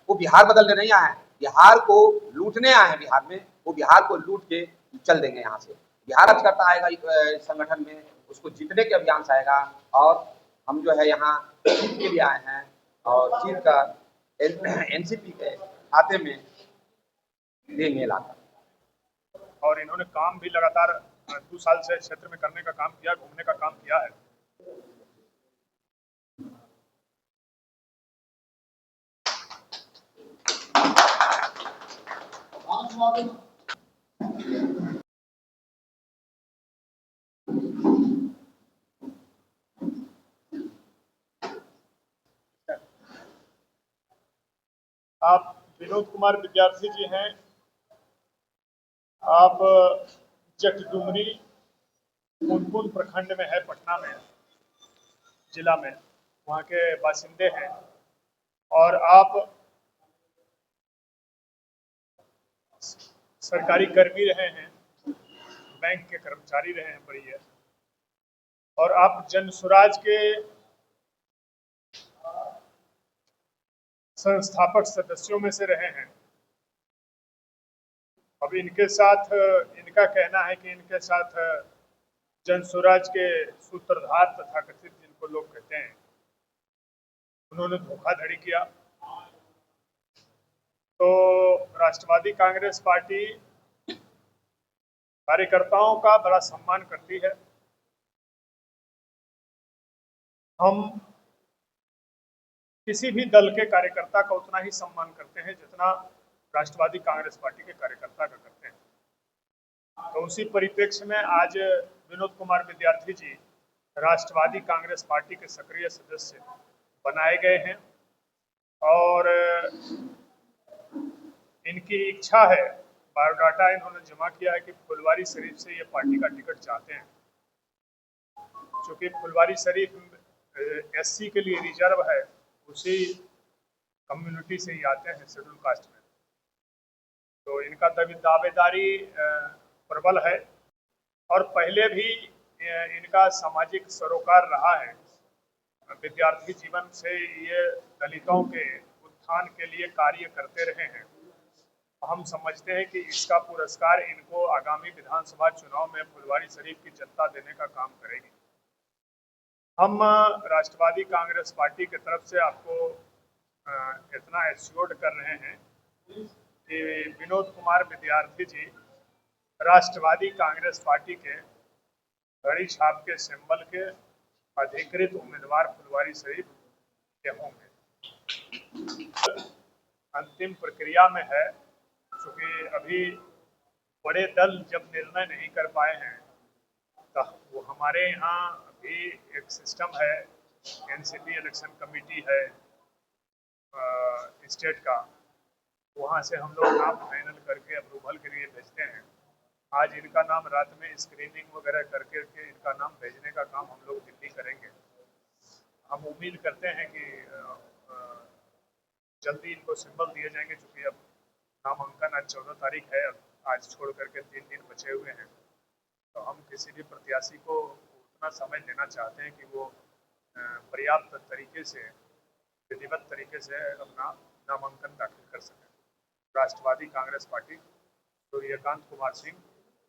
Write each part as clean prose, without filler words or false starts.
वो बिहार बदलने नहीं आए हैं, बिहार को लूटने आए हैं। बिहार में वो बिहार को लूट के चल देंगे यहाँ से। बिहार करता आएगा इस संगठन में, उसको जीतने के अभियान से आएगा। और हम जो है यहाँ जीत के लिए आए हैं और जीत कर एनसीपी के खाते में देंगे लाकर। और इन्होंने काम भी लगातार 2 साल से क्षेत्र में करने का काम किया, घूमने का काम किया है। आप विनोद कुमार विद्यार्थी जी हैं, आप जटडुमरी पुनपुन प्रखंड में है, पटना में जिला में, वहाँ के बासिंदे हैं और आप सरकारी कर्मी रहे हैं, बैंक के कर्मचारी रहे हैं बड़ी है, और आप जन स्वराज के संस्थापक सदस्यों में से रहे हैं। अब इनके साथ, इनका कहना है कि इनके साथ जन स्वराज के सूत्रधार तथा कथित जिनको लोग कहते हैं, उन्होंने धोखाधड़ी किया। तो राष्ट्रवादी कांग्रेस पार्टी कार्यकर्ताओं का बड़ा सम्मान करती है। हम किसी भी दल के कार्यकर्ता का उतना ही सम्मान करते हैं जितना राष्ट्रवादी कांग्रेस पार्टी के कार्यकर्ता का करते हैं। तो उसी परिप्रेक्ष्य में आज विनोद कुमार विद्यार्थी जी राष्ट्रवादी कांग्रेस पार्टी के सक्रिय सदस्य बनाए गए हैं और इनकी इच्छा है, बायोडाटा इन्होंने जमा किया है कि फुलवारी शरीफ से ये पार्टी का टिकट चाहते हैं। चूंकि फुलवारी शरीफ एससी के लिए रिजर्व है, उसी कम्युनिटी से ही आते हैं, शेड्यूल कास्ट में। तो इनका दावेदारी प्रबल है और पहले भी इनका सामाजिक सरोकार रहा है। विद्यार्थी जीवन से ये दलितों के उत्थान के लिए कार्य करते रहे हैं। हम समझते हैं कि इसका पुरस्कार इनको आगामी विधानसभा चुनाव में फुलवारी शरीफ की जनता देने का काम करेगी। हम राष्ट्रवादी कांग्रेस पार्टी की तरफ से आपको इतना एश्योर्ड कर रहे हैं कि विनोद कुमार विद्यार्थी जी राष्ट्रवादी कांग्रेस पार्टी के घड़ी छाप के सिंबल के अधिकृत उम्मीदवार फुलवारी शरीफ के होंगे। अंतिम प्रक्रिया में है, क्योंकि अभी बड़े दल जब निर्णय नहीं कर पाए हैं, तो वो हमारे यहाँ अभी एक सिस्टम है, एनसीपी इलेक्शन कमेटी है स्टेट का, वहाँ से हम लोग नाम फाइनल करके अप्रूवल के लिए भेजते हैं। आज इनका नाम रात में स्क्रीनिंग वगैरह करके इनका नाम भेजने का काम हम लोग दिल्ली करेंगे। हम उम्मीद करते हैं कि जल्दी इनको सिंबल दिए जाएंगे, क्योंकि अब नामांकन आज 14 तारीख है, आज छोड़ करके 3 दिन बचे हुए हैं। तो हम किसी भी प्रत्याशी को उतना समय देना चाहते हैं कि वो पर्याप्त तरीके से, विधिवत तरीके से अपना नामांकन दाखिल कर सकें। राष्ट्रवादी कांग्रेस पार्टी, सूर्यकांत कुमार सिंह,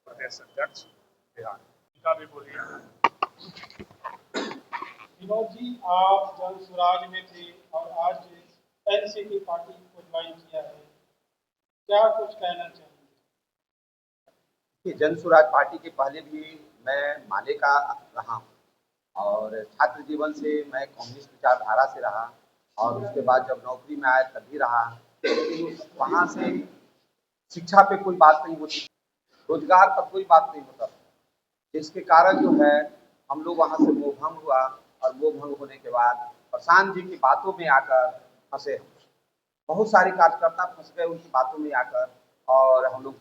प्रदेश अध्यक्ष बिहार। इनका भी बोलिए। विनोद जी, आप जन स्वराज में थे और आज एनसीपी पार्टी को ज्वाइन किया है, क्या कुछ कहना चाहिए? जन स्वराज पार्टी के पहले भी मैं माले का रहा हूँ और छात्र जीवन से मैं कम्युनिस्ट विचारधारा से रहा और उसके बाद जब नौकरी में आया तब भी रहा। लेकिन वहाँ से शिक्षा पे कोई बात नहीं होती, रोजगार पर कोई बात नहीं होता, जिसके कारण जो है हम लोग वहाँ से मोहभंग हुआ और मोहभंग होने के बाद प्रशांत जी की बातों में आकर फंसे। बहुत सारे कार्यकर्ता फंस गए उनकी बातों में आकर और हम लोग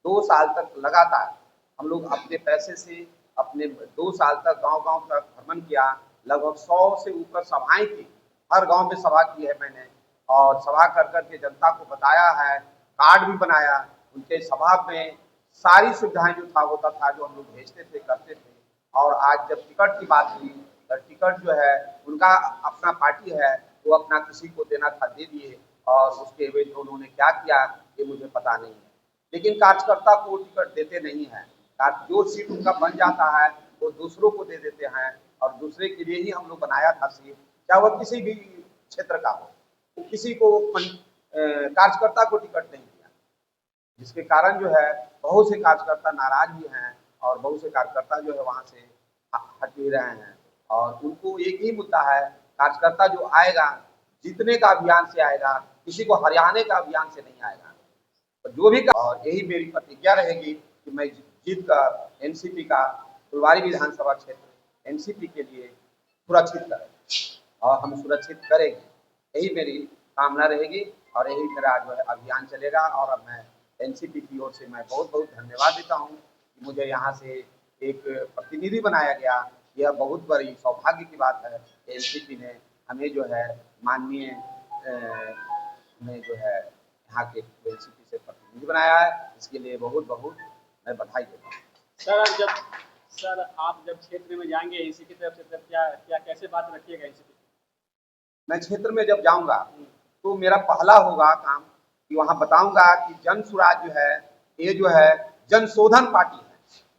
2 साल तक लगातार हम लोग अपने पैसे से अपने 2 साल तक गांव-गांव तक भ्रमण किया। लगभग 100 से ऊपर सभाएं की, हर गांव में सभा की है मैंने और सभा कर कर के जनता को बताया है, कार्ड भी बनाया। उनके सभा में सारी सुविधाएं जो था होता था, जो हम लोग भेजते थे, करते थे। और आज जब टिकट की बात हुई तो टिकट जो है उनका अपना पार्टी है, वो अपना किसी को देना था दे दिए और उसके एवज में उन्होंने क्या किया ये मुझे पता नहीं है। लेकिन कार्यकर्ता को टिकट देते नहीं हैं। जो सीट उनका बन जाता है वो दूसरों को दे देते हैं और दूसरे के लिए ही हम लोग बनाया था सीट, चाहे वह किसी भी क्षेत्र का हो, तो किसी को कार्यकर्ता को टिकट नहीं दिया, जिसके कारण जो है बहुत से कार्यकर्ता नाराज भी हैं और बहुत से कार्यकर्ता जो है वहाँ से हट भी रहे हैं। और उनको एक ही मुद्दा है, कार्यकर्ता जो आएगा जीतने का अभियान से आएगा, किसी को हरियाणे का अभियान से नहीं आएगा। तो जो भी और यही मेरी प्रतिज्ञा रहेगी कि मैं जीत कर एनसीपी का फुलवारी विधानसभा क्षेत्र एनसीपी के लिए सुरक्षित करें और हम सुरक्षित करेंगे, यही मेरी कामना रहेगी और यही मेरा जो है अभियान चलेगा। और अब मैं एनसीपी की ओर से मैं बहुत बहुत धन्यवाद देता हूँ कि मुझे यहाँ से एक प्रतिनिधि बनाया गया। यह बहुत बड़ी सौभाग्य की बात है, एनसीपी ने हमें जो है माननीय हमें जो है यहाँ के एनसीपी से प्रतिनिधि बनाया है, इसके लिए बहुत बहुत मैं बधाई देता हूँ। सर आप जब क्षेत्र में जाएंगे एनसी की तरफ से तब क्या क्या कैसे बात रखिएगा एनसी की? मैं क्षेत्र में जब जाऊंगा तो मेरा पहला होगा काम कि वहाँ बताऊंगा कि जन सुराज जो है ये जो है जनशोधन पार्टी है,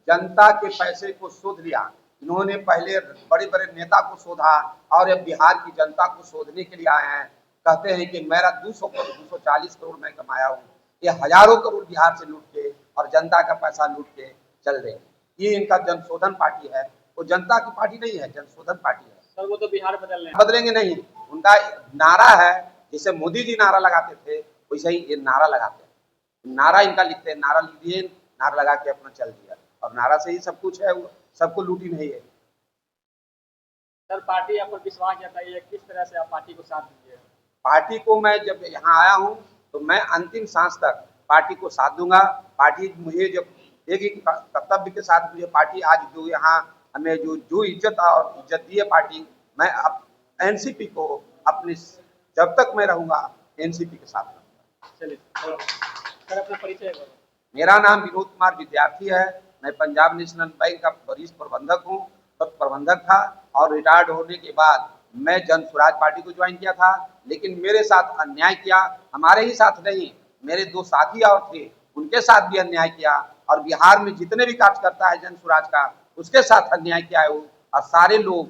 जनता के पैसे को शोध लिया। इन्होंने पहले बड़े बड़े नेता को शोधा और अब बिहार की जनता को शोधने के लिए आए हैं। कहते हैं कि मेरा 200 करोड़ 240 करोड़ मैं कमाया हूँ, ये हजारों करोड़ बिहार से लूट के और जनता का पैसा लूट के चल रहे हैं। ये इनका जनशोधन पार्टी है, वो जनता की पार्टी नहीं है, जनशोधन पार्टी है। सर वो तो बिहार बदलेंगे नहीं, उनका नारा है जैसे मोदी जी नारा लगाते थे वैसे ही ये नारा लगाते हैं। नारा इनका लिखते हैं, नारा लिख दिए, नारा लगा के अपना चल दिया और नारा से ही सब कुछ है, सबको लूटी नहीं है। सर पार्टी आप पर विश्वास जताइए, किस तरह से आप पार्टी को साथ दीजिएगा? पार्टी को मैं जब यहाँ आया हूँ तो मैं अंतिम सांस तक पार्टी को साथ दूंगा। पार्टी मुझे जब देगी कर्तव्य के साथ मुझे पार्टी आज जो यहाँ हमें जो इज्जत और इज्जत दी है पार्टी, मैं अब एनसीपी को अपनी जब तक मैं रहूंगा एनसीपी के साथ रहूंगा। चलिए सर अपना परिचय करो। मेरा नाम विनोद कुमार विद्यार्थी है, मैं पंजाब नेशनल बैंक का वरिष्ठ प्रबंधक हूँ, प्रबंधक था और रिटायर्ड होने के बाद मैं जन स्वराज पार्टी को ज्वाइन किया था। लेकिन मेरे साथ अन्याय किया, हमारे ही साथ नहीं मेरे 2 साथी और थे उनके साथ भी अन्याय किया और बिहार में जितने भी कार्यकर्ता है जन स्वराज का उसके साथ अन्याय किया है वो। और सारे लोग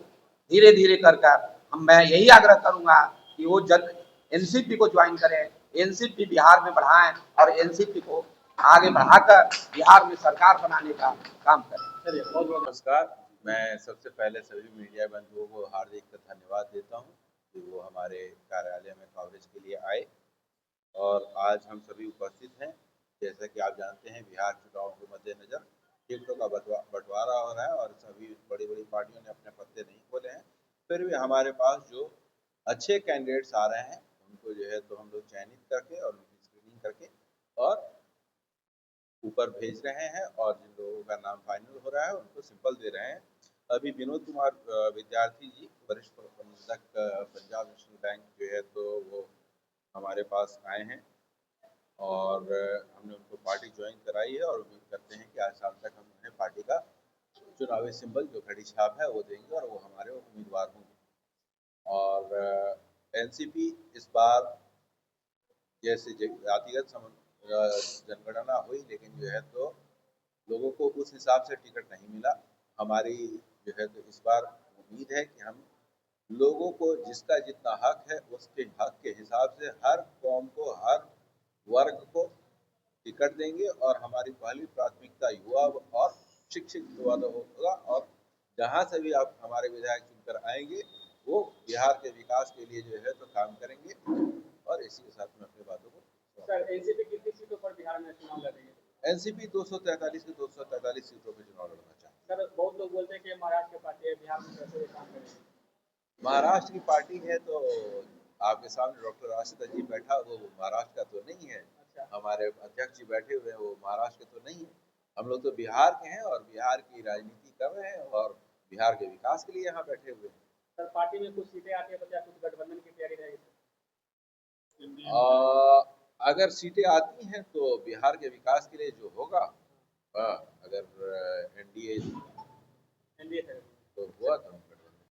धीरे धीरे कर मैं यही आग्रह करूंगा कि वो जन एनसीपी को ज्वाइन करें, एनसीपी बिहार में बढ़ाएं और एनसीपी को आगे बढ़ाकर बिहार में सरकार बनाने का काम करें। चलिए बहुत बहुत नमस्कार। मैं सबसे पहले सभी मीडिया बंधुओं को हार्दिक धन्यवाद देता हूं कि वो हमारे कार्यालय में कवरेज के लिए आए और आज हम सभी उपस्थित हैं। जैसा कि आप जानते हैं बिहार चुनाव के मद्देनजर टिकटों का बंटवारा हो रहा है और सभी बड़ी बड़ी पार्टियों ने अपने पत्ते नहीं खोले हैं, फिर भी हमारे पास जो अच्छे कैंडिडेट्स आ रहे हैं उनको जो है तो हम लोग चयनित करके और उनकी स्क्रीनिंग करके और ऊपर भेज रहे हैं और जिन लोगों का नाम फाइनल हो रहा है उनको सिंपल दे रहे हैं। अभी विनोद कुमार विद्यार्थी जी वरिष्ठ प्रबंधक पंजाब नेशनल बैंक जो है तो वो हमारे पास आए हैं और हमने उनको पार्टी ज्वाइन कराई है और उम्मीद करते हैं कि आज शाम तक हम उन्हें पार्टी का चुनावी सिंबल जो घड़ी छाप है वो देंगे और वो हमारे उम्मीदवार होंगे। और एनसीपी इस बार जैसे जातिगत जनगणना हुई लेकिन जो है तो लोगों को उस हिसाब से टिकट नहीं मिला। हमारी जो है तो इस बार उम्मीद है कि हम लोगों को जिसका जितना हक है उसके हक के हिसाब से हर कौम को हर वर्ग को टिकट देंगे और हमारी पहली प्राथमिकता युवा और शिक्षित युवा होगा और जहाँ से भी आप हमारे विधायक चुनकर आएंगे वो बिहार के विकास के लिए जो है तो काम करेंगे। और इसी के साथ में अपनी बातों को सर एनसीपी कितनी सीटों पर बिहार में चुनाव लड़ रही है? एनसीपी 243 की 243 सीटों पर चुनाव लड़ना चाहते हैं। सर बहुत लोग बोलते हैं कि महाराष्ट्र की पार्टी है, बिहार में कैसे काम करेगी? महाराष्ट्र की पार्टी है तो आपके सामने डॉक्टर राशिद जी बैठा, वो महाराष्ट्र का तो नहीं है। अच्छा। हमारे अध्यक्ष जी बैठे हुए हैं वो महाराष्ट्र के तो नहीं है। हम लोग तो बिहार के हैं और बिहार की राजनीति कर रहे हैं और बिहार के विकास के लिए यहाँ बैठे हुए हैं। सर पार्टी में कुछ सीटें आती है तो क्या कुछ गठबंधन की तैयारी रहेगी? अगर सीटें आती हैं तो बिहार के विकास के लिए जो होगा, अगर एनडीए एनडीए तो हुआ तो